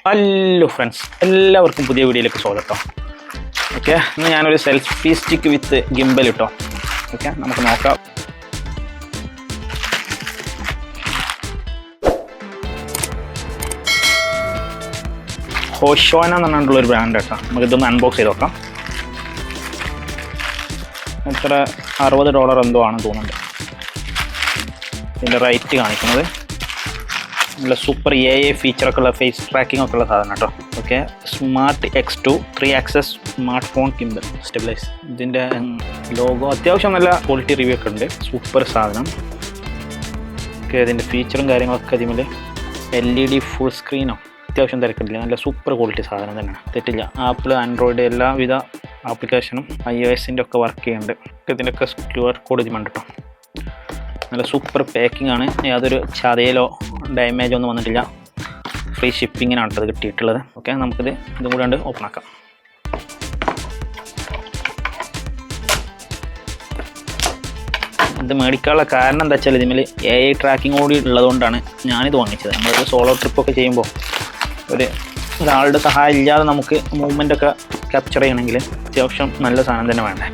Hello friends, എല്ലാവർക്കും പുതിയ വീഡിയോയിലേക്ക് സ്വാഗതം. ഓക്കെ, ഇന്ന് ഞാനൊരു സെൽഫി സ്റ്റിക്ക് വിത്ത് ഗിംബൽ ഇട്ടോ. ഓക്കെ, നമുക്ക് നോക്കാം. ഹോഷോന എന്ന് പറഞ്ഞിട്ടുള്ളൊരു ബ്രാൻഡ് കേട്ടോ. നമുക്കിതൊന്ന് അൺബോക്സ് ചെയ്ത് നോക്കാം. എത്ര $60 എന്തോ ആണെന്ന് തോന്നുന്നുണ്ട് ഇതിൻ്റെ റേറ്റ് കാണിക്കുന്നത്. നല്ല സൂപ്പർ AI ഫീച്ചറൊക്കെ ഉള്ള ഫേസ് ട്രാക്കിംഗ് ഒക്കെ ഉള്ള സാധനം കേട്ടോ. Okay, smart X2 3 access smart phone gimbal stabilise. ഇതിൻ്റെ ലോഗോ അത്യാവശ്യം നല്ല ക്വാളിറ്റി റിവ്യൂ ഒക്കെ ഉണ്ട്. സൂപ്പർ സാധനം. ഓക്കെ, ഇതിൻ്റെ ഫീച്ചറും കാര്യങ്ങളൊക്കെ ഇതിൽ LED ഫുൾ സ്ക്രീനോ അത്യാവശ്യം തിരക്കില്ല. നല്ല സൂപ്പർ ക്വാളിറ്റി സാധനം തന്നെയാണ്, തെറ്റില്ല. ആപ്പിൾ, ആൻഡ്രോയിഡ് എല്ലാവിധ ആപ്ലിക്കേഷനും iOS-ൻ്റെ ഒക്കെ വർക്ക് ചെയ്യുന്നുണ്ട്. ഇതിൻ്റെയൊക്കെ QR കോഡ് ഇതിലുണ്ട് കേട്ടോ. നല്ല സൂപ്പർ പാക്കിംഗ് ആണ്, യാതൊരു ചതയിലോ ഡാമേജോ ഒന്നും വന്നിട്ടില്ല. ഫ്രീ ഷിപ്പിങ്ങിനാണ് ഇത് കിട്ടിയിട്ടുള്ളത്. ഓക്കെ, നമുക്കിത് ഇതും കൂടെ ഉണ്ട് ഓപ്പൺ ആക്കാം. ഇത് മേടിക്കാനുള്ള കാരണം എന്താ വെച്ചാൽ ഇതിൽ AI ട്രാക്കിംഗ് കൂടി ഉള്ളതുകൊണ്ടാണ് ഞാനിത് വാങ്ങിച്ചത്. നമ്മളൊരു സോളോ ട്രിപ്പൊക്കെ ചെയ്യുമ്പോൾ ഒരാളുടെ സഹായം ഇല്ലാതെ നമുക്ക് മൂവ്മെൻ്റൊക്കെ ക്യാപ്ചർ ചെയ്യണമെങ്കിൽ അത്യാവശ്യം നല്ല സാധനം തന്നെ വേണ്ടേ.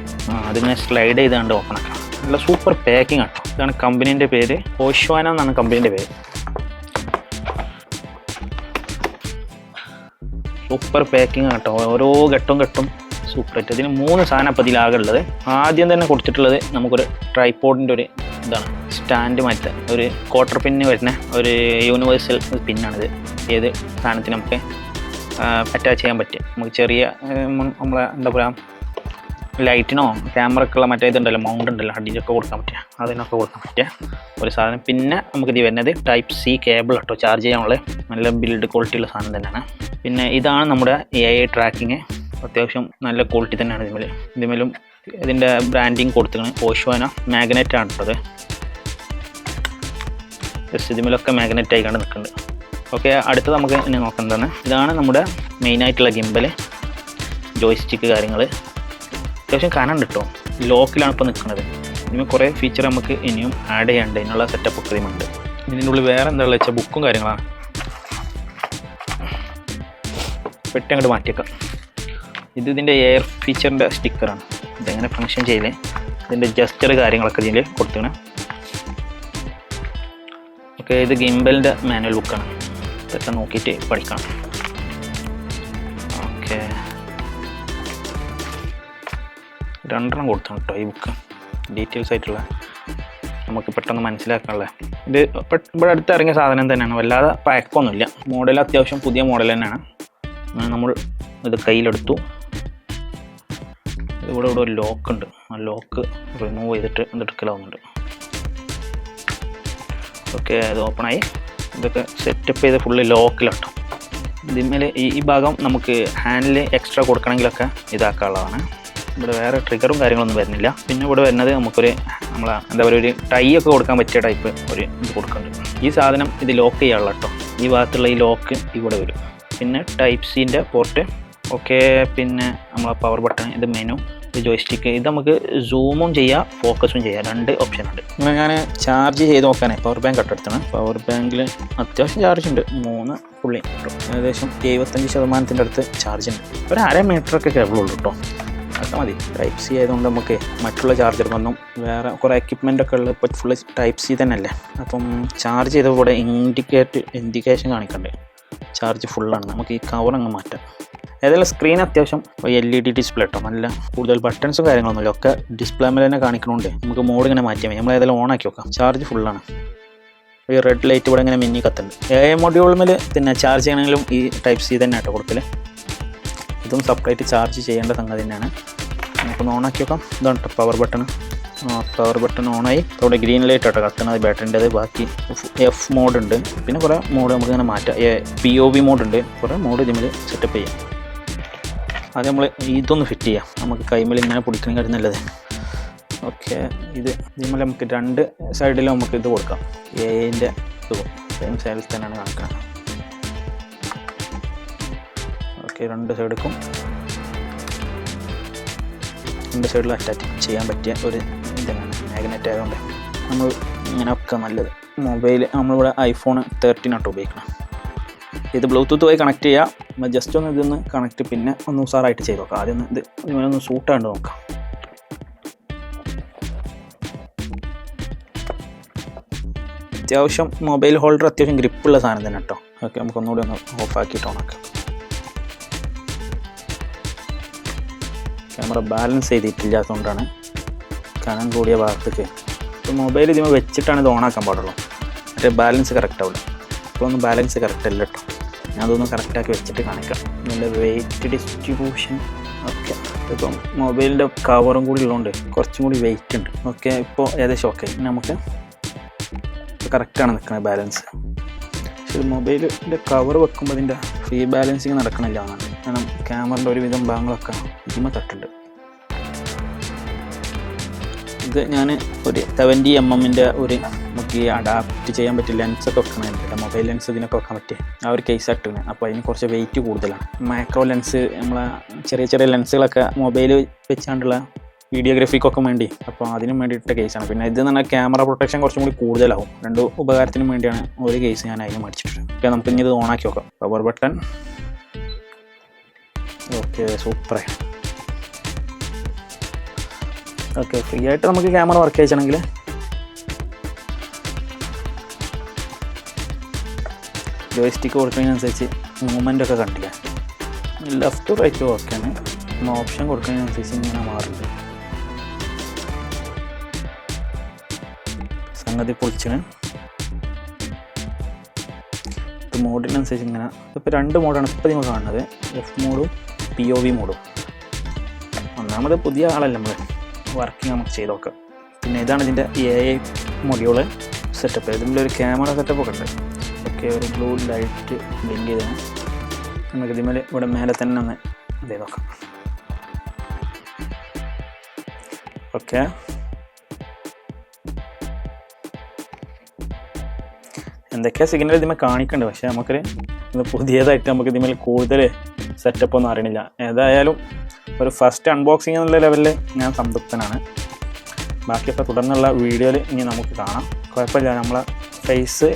അതിങ്ങനെ സ്ലൈഡ് ചെയ്തുകൊണ്ട് ഓപ്പൺ ആക്കാം. നല്ല സൂപ്പർ പാക്കിംഗ് ആണ്. ഇതാണ് കമ്പനീൻ്റെ പേര്, ഹോഷോന എന്നാണ് കമ്പനീൻ്റെ പേര്. സൂപ്പർ പാക്കിംഗ് കേട്ടോ. ഓരോ ഘട്ടം സൂപ്പറായിട്ട്. ഇതിന് 3 സാധനം അപ്പോൾ ഇതിലാകെ ഉള്ളത്. ആദ്യം തന്നെ കൊടുത്തിട്ടുള്ളത് നമുക്കൊരു ട്രൈപോഡിൻ്റെ ഒരു ഇതാണ്, സ്റ്റാൻഡ് മാറ്റം. ഒരു ക്വാർട്ടർ പിന്ന് വരുന്ന ഒരു യൂണിവേഴ്സൽ പിന്നാണിത്. ഏത് സാധനത്തിന് നമുക്ക് അറ്റാച്ച് ചെയ്യാൻ പറ്റും. നമുക്ക് ചെറിയ നമ്മളെ എന്താ പറയുക, ലൈറ്റിനോ ക്യാമറക്കുള്ള മറ്റേ ഇതുണ്ടല്ലോ, മൗണ്ട് ഉണ്ടല്ലോ, അടിയിലൊക്കെ കൊടുക്കാൻ പറ്റുക, അതിനൊക്കെ കൊടുക്കാൻ പറ്റിയ ഒരു സാധനം. പിന്നെ നമുക്കിത് വരുന്നത് Type-C കേബിൾ കേട്ടോ, ചാർജ് ചെയ്യാനുള്ള നല്ല ബിൽഡ് ക്വാളിറ്റി ഉള്ള സാധനം തന്നെയാണ്. പിന്നെ ഇതാണ് നമ്മുടെ AI ട്രാക്കിങ്. അത്യാവശ്യം നല്ല ക്വാളിറ്റി തന്നെയാണ് ഇതിലും ഇതിൻ്റെ ബ്രാൻഡിങ് കൊടുത്തിരിക്കുന്നത്. ഹോഷോന മാഗ്നറ്റ് ആണ് കേട്ടത്. ജസ്റ്റ് ഇതിലൊക്കെ മാഗ്നറ്റ് ആയിക്കാണ്ട് നിൽക്കുന്നുണ്ട്. ഓക്കെ, അടുത്തത് നമുക്ക് ഇനി നോക്കുന്നതാണ്. ഇതാണ് നമ്മുടെ മെയിനായിട്ടുള്ള ഗിംബൽ, ജോയ്സ്റ്റിക്ക് കാര്യങ്ങൾ. അത്യാവശ്യം കനണ്ട് കേട്ടോ. ലോക്കിലാണ് ഇപ്പോൾ നിൽക്കുന്നത്. ഇതിന് കുറേ ഫീച്ചർ നമുക്ക് ഇനിയും ആഡ് ചെയ്യാണ്ട്. ഇതിനുള്ള സെറ്റപ്പ് ഒക്കെ ഇതിനുണ്ട്. ഇതിൻ്റെ ഉള്ളിൽ വേറെ എന്താണെന്ന് വെച്ചാൽ ബുക്കും കാര്യങ്ങളാണ്. പെട്ടി അങ്ങോട്ട് മാറ്റിയേക്കാം. ഇതിൻ്റെ എയർ ഫീച്ചറിൻ്റെ സ്റ്റിക്കറാണ്. ഇതെങ്ങനെ ഫങ്ഷൻ ചെയ്യില്ലേ, ഇതിൻ്റെ ജസ്റ്റർ കാര്യങ്ങളൊക്കെ ഇതിൽ കൊടുത്തിങ്ങനെ. ഓക്കെ, ഇത് ഗിംബലിൻ്റെ മാനുവൽ ബുക്കാണ്. ഇതൊക്കെ നോക്കിയിട്ട് പഠിക്കണം. ഓക്കെ, 2 കൊടുത്താണ് കേട്ടോ ഈ ബുക്ക്. ഡീറ്റെയിൽസ് ആയിട്ടുള്ള നമുക്ക് പെട്ടെന്ന് മനസ്സിലാക്കാനുള്ള. ഇത് ഇവിടെ അടുത്ത് ഇറങ്ങിയ സാധനം തന്നെയാണ്, വല്ലാതെ പഴക്കമൊന്നുമില്ല. മോഡൽ അത്യാവശ്യം പുതിയ മോഡൽ തന്നെയാണ്. നമ്മൾ ഇത് കയ്യിലെടുത്തു. ഇവിടെ ഒരു ലോക്ക് ഉണ്ട്. ആ ലോക്ക് റിമൂവ് ചെയ്തിട്ട് എടുക്കലാവുന്നുണ്ട്. ഓക്കെ, അത് ഓപ്പണായി. ഇതൊക്കെ സെറ്റപ്പ് ചെയ്ത് ഫുള്ള് ലോക്കിലാട്ടോ. ഇതിന്മേൽ ഈ ഭാഗം നമുക്ക് ഹാൻഡിൽ എക്സ്ട്രാ കൊടുക്കണമെങ്കിലൊക്കെ ഇതാക്കാനുള്ളതാണ്. ഇവിടെ വേറെ ട്രിഗറും കാര്യങ്ങളൊന്നും വരുന്നില്ല. പിന്നെ ഇവിടെ വരുന്നത് നമുക്കൊരു നമ്മളെ എന്താ പറയുക, ഒരു ടൈ ഒക്കെ കൊടുക്കാൻ പറ്റിയ ടൈപ്പ് ഒരു ഇത് കൊടുക്കുന്നുണ്ട്. ഈ സാധനം ഇത് ലോക്ക് ചെയ്യാനുള്ള കേട്ടോ. ഈ ഭാഗത്തുള്ള ഈ ലോക്ക് ഇവിടെ വരും. പിന്നെ Type-Cൻ്റെ പോർട്ട്. ഓക്കെ, പിന്നെ നമ്മളെ പവർ ബട്ടൺ, ഇത് മെനു, ഇത് ജോയ്സ്റ്റിക്ക്. ഇത് നമുക്ക് സൂമും ചെയ്യാം, ഫോക്കസും ചെയ്യാം. 2 ഓപ്ഷൻ ഉണ്ട്. ഇങ്ങനെ ഞാൻ ചാർജ് ചെയ്ത് നോക്കാനേ പവർ ബാങ്ക് കട്ടെടുത്താണ്. പവർ ബാങ്കിൽ അത്യാവശ്യം ചാർജ് ഉണ്ട്. 3 ഫുള്ളി ഏകദേശം 75% അടുത്ത് ചാർജ് ഉണ്ട്. ഒരു 1/2 മീറ്ററൊക്കെ കേബിളുള്ളൂ കേട്ടോ. അതൊക്കെ മതി. Type-C ആയതുകൊണ്ട് നമുക്ക് മറ്റുള്ള ചാർജർക്കൊന്നും വേറെ കുറേ എക്യുപ്മെൻ്റൊക്കെ ഉള്ളത് ഇപ്പോൾ ഫുള്ള് Type-C തന്നെയല്ലേ. അപ്പം ചാർജ് ചെയ്തപ്പോൾ ഇവിടെ ഇൻഡിക്കേഷൻ കാണിക്കണ്ടേ ചാർജ് ഫുള്ളാണ്. നമുക്ക് ഈ കവർ അങ്ങ് മാറ്റാം. ഏതായാലും സ്ക്രീൻ അത്യാവശ്യം LED ഡിസ്പ്ലേ കേട്ടോ. നല്ല കൂടുതൽ ബട്ടൺസും കാര്യങ്ങളൊന്നുമില്ല, ഒക്കെ ഡിസ്പ്ലേ മേലെ തന്നെ കാണിക്കണോണ്ട് നമുക്ക് മോഡ് ഇങ്ങനെ മാറ്റിയാൽ മതി. നമ്മൾ ഏതായാലും ഓണാക്കി നോക്കാം. ചാർജ് ഫുള്ളാണ്. ഈ റെഡ് ലൈറ്റ് ഇവിടെ ഇങ്ങനെ മിന്നി കത്തുണ്ട്. AI മൊഡ്യൂളിൽ പിന്നെ ചാർജ് ചെയ്യണമെങ്കിലും ഈ Type-C തന്നെ കേട്ടോ കൊടുക്കൽ. ഇതും സെപ്പറേറ്റ് ചാർജ് ചെയ്യേണ്ട സംഗതി തന്നെയാണ്. നമുക്കൊന്ന് ഓണാക്കി നോക്കാം. ഇതാണ് കേട്ടോ പവർ ബട്ടൺ. പവർ ബട്ടൺ ഓണായി. അവിടെ ഗ്രീൻ ലൈറ്റ് കേട്ടോ കത്തുന്നത് ബാറ്ററിൻ്റെത്. ബാക്കി F മോഡ് ഉണ്ട്. പിന്നെ കുറേ മോഡ് നമുക്കിങ്ങനെ മാറ്റാം. POV മോഡ് ഉണ്ട്. കുറേ മോഡ് ഇതിൽ സെറ്റപ്പ് ചെയ്യാം. അത് നമ്മൾ ഇതൊന്ന് ഫിറ്റ് ചെയ്യാം. നമുക്ക് കൈമേൽ ഇങ്ങനെ പിടിക്കണമെങ്കിൽ നല്ലത്. ഓക്കെ, ഇതിന്മേൽ നമുക്ക് 2 സൈഡിലും നമുക്ക് ഇത് കൊടുക്കാം. AI-ൻ്റെ ഇത് സെയിം സൈഡിൽ തന്നെയാണ് കാണിക്കുന്നത്. ഓക്കെ, 2 സൈഡിലും 2 സൈഡിൽ അറ്റാച്ച് ചെയ്യാൻ പറ്റിയ ഒരു ഇതാണ്. മാഗ്നറ്റ് ആയതുകൊണ്ട് നമ്മൾ ഇങ്ങനെയൊക്കെ നല്ലത്. മൊബൈൽ നമ്മളിവിടെ iPhone 13 ആട്ടോ ഉപയോഗിക്കണം. ഇത് ബ്ലൂടൂത്ത് വഴി കണക്ട് ചെയ്യുക. ജസ്റ്റ് ഒന്ന് ഇതൊന്ന് കണക്ട് പിന്നെ ഒന്ന് ഉസാറായിട്ട് ചെയ്ത് നോക്കാം. ആദ്യം ഇത് ഇങ്ങനെയൊന്ന് സൂട്ടാണ്ട് നോക്കാം. അത്യാവശ്യം മൊബൈൽ ഹോൾഡർ അത്യാവശ്യം ഗ്രിപ്പുള്ള സാധനം തന്നെ കേട്ടോ. ഓക്കെ, നമുക്കൊന്നുകൂടി ഒന്ന് ഓഫാക്കിയിട്ട് ഓണാക്കാം. ക്യാമറ ബാലൻസ് ചെയ്തിട്ടില്ലാത്തതുകൊണ്ടാണ് കനം കൂടിയ ഭാഗത്തേക്ക്. ഇപ്പോൾ മൊബൈൽ ഇതിന് വെച്ചിട്ടാണ് ഇത് ഓണാക്കാൻ പാടുള്ളൂ. മറ്റേ ബാലൻസ് കറക്റ്റ് ആവില്ല. ഇപ്പോഴൊന്നും ബാലൻസ് കറക്റ്റ് അല്ല കേട്ടോ. ഞാൻ അതൊന്ന് കറക്റ്റാക്കി വെച്ചിട്ട് കാണിക്കാം. നല്ല വെയിറ്റ് ഡിസ്ട്രിബ്യൂഷൻ ഓക്കെ. ഇപ്പം മൊബൈലിൻ്റെ കവറും കൂടി ഉള്ളതുകൊണ്ട് കുറച്ചും കൂടി വെയിറ്റ് ഉണ്ട്. ഓക്കെ, ഇപ്പോൾ ഏകദേശം ഓക്കെ. നമുക്ക് കറക്റ്റാണ് നിൽക്കുന്നത് ബാലൻസ്. പക്ഷേ മൊബൈലിൻ്റെ കവർ വെക്കുമ്പോൾ അതിൻ്റെ ഫ്രീ ബാലൻസിങ് നടക്കണില്ല എന്നാണ്. കാരണം ക്യാമറയുടെ ഒരുവിധം ഭാഗങ്ങളൊക്കെ ഇതിമ തട്ടുണ്ട്. ഇത് ഞാൻ ഒരു 70mm ഒരു നമുക്ക് ഈ അഡാപ്റ്റ് ചെയ്യാൻ പറ്റിയ ലെൻസൊക്കെ വെക്കണമായിരുന്നു. മൊബൈൽ ലെൻസ് ഇതിനൊക്കെ വെക്കാൻ പറ്റിയ ആ ഒരു കേസ് ഇട്ടിരുന്നത്. അപ്പോൾ അതിന് കുറച്ച് വെയിറ്റ് കൂടുതലാണ്. മൈക്രോ ലെൻസ് നമ്മളെ ചെറിയ ചെറിയ ലെൻസുകളൊക്കെ മൊബൈൽ വെച്ചാണ്ടുള്ള വീഡിയോഗ്രാഫിക്കൊക്കെ വേണ്ടി, അപ്പോൾ അതിനും വേണ്ടിയിട്ട കേസാണ്. പിന്നെ ഇത് പറഞ്ഞാൽ ക്യാമറ പ്രൊട്ടക്ഷൻ കുറച്ചും കൂടി കൂടുതലാവും. രണ്ട് ഉപകാരത്തിനും വേണ്ടിയാണ് ഒരു കേസ് ഞാൻ അതിന് മേടിച്ചിട്ടുണ്ട്. ഓക്കെ, നമുക്ക് ഇനി ഇത് ഓണാക്കി നോക്കാം. Power button okay, super. Okay, free ആയിട്ട് നമുക്ക് ക്യാമറ വർക്ക് ചെയ്യണമെങ്കിൽ ജോയ്സ്റ്റിക്ക് കൊടുക്കുന്നതിനനുസരിച്ച് മൂവ്മെൻ്റ് ഒക്കെ കണ്ടില്ല. ലെഫ്റ്റ് റൈറ്റ് ഓക്കെയാണ്. ഓപ്ഷൻ കൊടുക്കുന്നതിനനുസരിച്ച് ഇങ്ങനെ മാറുന്നുണ്ട്. സംഗതി പൊളിച്ചാണ്. ഇത് മോഡിനനുസരിച്ച് ഇങ്ങനെ ഇപ്പോൾ 2 മോഡാണ് ഇപ്പോൾ നിങ്ങൾ കാണുന്നത്. എഫ് മോഡും POV മോഡും. ഒന്നാമത് പുതിയ ആളല്ല നമ്മൾ, വർക്കിംഗ് നമുക്ക് ചെയ്ത് നോക്കാം. പിന്നെ ഇതാണ് ഇതിൻ്റെ AI മൊഡ്യൂള് സെറ്റപ്പ്. ഇതിൻ്റെ ഒരു ക്യാമറ സെറ്റപ്പൊക്കെ ഉണ്ട്. ഓക്കെ, ഒരു ബ്ലൂ ലൈറ്റ് ബ്ലിങ്ക് ചെയ്താണ്. നമുക്ക് ഇതിന്മേൽ ഇവിടെ മേലെ തന്നെ ഒന്ന് ഇത് ചെയ്ത് നോക്കാം. ഓക്കെ, എന്തൊക്കെയാ സിഗ്നൽ ഇതിന്മേൽ കാണിക്കുന്നുണ്ട്. പക്ഷേ നമുക്കൊരു ഇത് പുതിയതായിട്ട് നമുക്ക് ഇതിന്മേൽ കൂടുതൽ സെറ്റപ്പ് ഒന്നും അറിയണില്ല. ഏതായാലും ഒരു ഫസ്റ്റ് അൺബോക്സിങ് എന്നുള്ള ലെവലിൽ ഞാൻ സംതൃപ്തനാണ്. ബാക്കിയൊക്കെ തുടർന്നുള്ള വീഡിയോയിൽ ഇനി നമുക്ക് കാണാം. കുഴപ്പമില്ല, നമ്മളെ ഫേസ്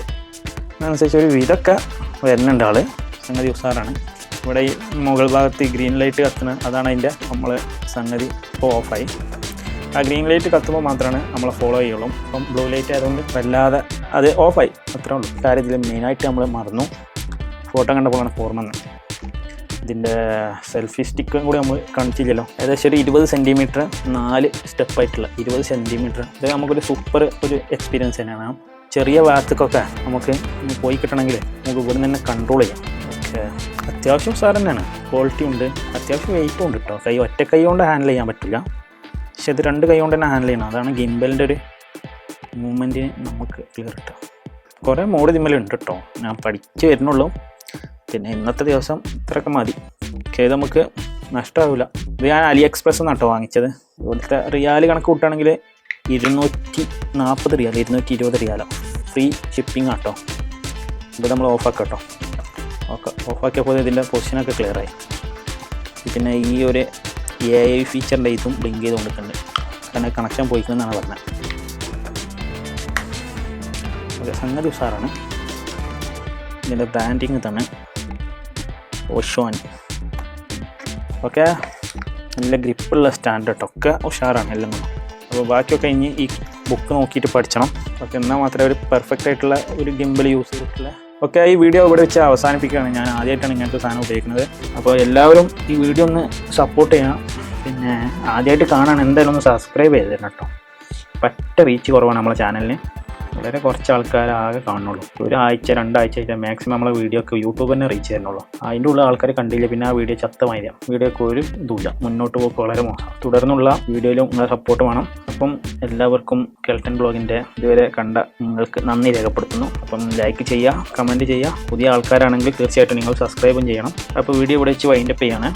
അനുസരിച്ച് ഒരു വിധമൊക്കെ വരുന്നുണ്ട് ആൾ. സംഗതി ഉസാറാണ്. ഇവിടെ ഈ മുകൾ ഭാഗത്ത് ഗ്രീൻ ലൈറ്റ് കത്തുന്നത് അതാണ് അതിൻ്റെ നമ്മൾ സംഗതി ഇപ്പോൾ ഓഫായി. ആ ഗ്രീൻ ലൈറ്റ് കത്തുമ്പോൾ മാത്രമാണ് നമ്മളെ ഫോളോ ചെയ്യുള്ളൂ. അപ്പം ബ്ലൂ ലൈറ്റ് ആയതുകൊണ്ട് വല്ലാതെ അത് ഓഫായി, അത്രേ ഉള്ളൂ. കാര്യത്തിൽ മെയിനായിട്ട് നമ്മൾ മറന്നു. ഫോട്ടോ കണ്ടപ്പോഴാണ് ഓർമ്മ വന്നത്. ഇതിൻ്റെ സെൽഫി സ്റ്റിക്കും കൂടി നമ്മൾ കാണിച്ചില്ലല്ലോ. ഏകദേശം ഒരു 20 സെൻറ്റിമീറ്റർ 4 സ്റ്റെപ്പായിട്ടുള്ള 20 സെൻറ്റിമീറ്റർ. ഇത് നമുക്കൊരു സൂപ്പർ ഒരു എക്സ്പീരിയൻസ് തന്നെയാണ്. ചെറിയ ഭാഗത്തേക്കൊക്കെ നമുക്ക് പോയി കിട്ടണമെങ്കിൽ നമുക്ക് ഇവിടെ നിന്ന് തന്നെ കൺട്രോൾ ചെയ്യാം. ഓക്കെ, അത്യാവശ്യം സാർ തന്നെയാണ്. ക്വാളിറ്റി ഉണ്ട്, അത്യാവശ്യം വെയിറ്റും ഉണ്ട് കേട്ടോ. ഒറ്റ കൈ കൊണ്ട് ഹാൻഡിൽ ചെയ്യാൻ പറ്റില്ല, പക്ഷെ ഇത് 2 കൈ കൊണ്ട് തന്നെ ഹാൻഡിൽ ചെയ്യണം. അതാണ് ഗിംബലിൻ്റെ ഒരു മൂവ്മെൻറ്റിന് നമുക്ക് ക്ലിയർ കിട്ടുക. കുറേ മോഡ് ഇതിന്മേലുണ്ട് കേട്ടോ. ഞാൻ പഠിച്ച് വരുന്നുള്ളൂ. പിന്നെ ഇന്നത്തെ ദിവസം ഇത്രയൊക്കെ മതി. ഓക്കെ, ഇത് നമുക്ക് നഷ്ടമാവില്ല. ഇത് ഞാൻ AliExpress എന്നാട്ടോ വാങ്ങിച്ചത്. ഇവിടുത്തെ റിയാൽ കണക്ക് കൂട്ടുകയാണെങ്കിൽ 240 റിയാൽ 220 റിയാലോ. ഫ്രീ ഷിപ്പിംഗ് ആട്ടോ. ഇത് നമ്മൾ ഓഫാക്കാം കേട്ടോ. ഓക്കെ, ഓഫാക്കിയപ്പോൾ ഇതിൻ്റെ പൊസിഷനൊക്കെ ക്ലിയറായി. പിന്നെ ഈ ഒരു AI ഫീച്ചറിൻ്റെ ഇതും ബ്ലിങ്ക് ചെയ്ത് കൊടുക്കുന്നുണ്ട്. കാരണം കണക്ഷൻ പോയിക്കുമെന്നാണ് പറഞ്ഞത്. ഓക്കെ, സംഗതി ഉഷാറാണ്. ഇതിൻ്റെ ബ്രാൻഡിങ് തന്നെ ഓഷോൻ. ഓക്കെ, നല്ല ഗ്രിപ്പുള്ള സ്റ്റാൻഡേർഡ് ഒക്കെ ഉഷാറാണ് എല്ലാം. അപ്പോൾ ബാക്കിയൊക്കെ ഇനി ഈ ബുക്ക് നോക്കിയിട്ട് പഠിക്കണം. ഓക്കെ, എന്നാൽ മാത്രമേ ഒരു പെർഫെക്റ്റ് ആയിട്ടുള്ള ഒരു ഗിംബൽ യൂസ് ചെയ്തിട്ടുള്ള. ഓക്കെ, ഈ വീഡിയോ ഇവിടെ വെച്ച് അവസാനിപ്പിക്കുകയാണ്. ഞാൻ ആദ്യമായിട്ടാണ് ഇങ്ങനത്തെ സാധനം ഉപയോഗിക്കുന്നത്. അപ്പോൾ എല്ലാവരും ഈ വീഡിയോ ഒന്ന് സപ്പോർട്ട് ചെയ്യണം. പിന്നെ ആദ്യമായിട്ട് കാണാൻ എന്തായാലും ഒന്ന് സബ്സ്ക്രൈബ് ചെയ്ത് തരണം കേട്ടോ. പറ്റ റീച്ച് കുറവാണ് നമ്മളെ ചാനലിന്. വളരെ കുറച്ച് ആൾക്കാർ ആകെ കാണുന്നുള്ളൂ. 1 ആഴ്ച 2 ആഴ്ച ആയിട്ട് മാക്സിമം നമ്മളെ വീഡിയോ ഒക്കെ യൂട്യൂബ് തന്നെ റീച്ച് ചെയ്യുന്നുള്ളൂ. അതിൻ്റെ ഉള്ള ആൾക്കാർ കണ്ടില്ല, പിന്നെ ആ വീഡിയോ ചത്തമായിരിക്കാം. വീഡിയോക്ക് ഒരു ഇതുമില്ല, മുന്നോട്ട് പോക്ക് വളരെ മോശം. തുടർന്നുള്ള വീഡിയോയിലും നിങ്ങളെ സപ്പോർട്ട് വേണം. അപ്പം എല്ലാവർക്കും കെൽട്ടൺ ബ്ലോഗിൻ്റെ ഇതുവരെ കണ്ട നിങ്ങൾക്ക് നന്ദി രേഖപ്പെടുത്തുന്നു. അപ്പം ലൈക്ക് ചെയ്യുക, കമൻറ്റ് ചെയ്യുക. പുതിയ ആൾക്കാരാണെങ്കിൽ തീർച്ചയായിട്ടും നിങ്ങൾ സബ്സ്ക്രൈബും ചെയ്യണം. അപ്പോൾ വീഡിയോ ഇവിടെ വെച്ച് വൈൻഡപ്പ് ചെയ്യാണ്.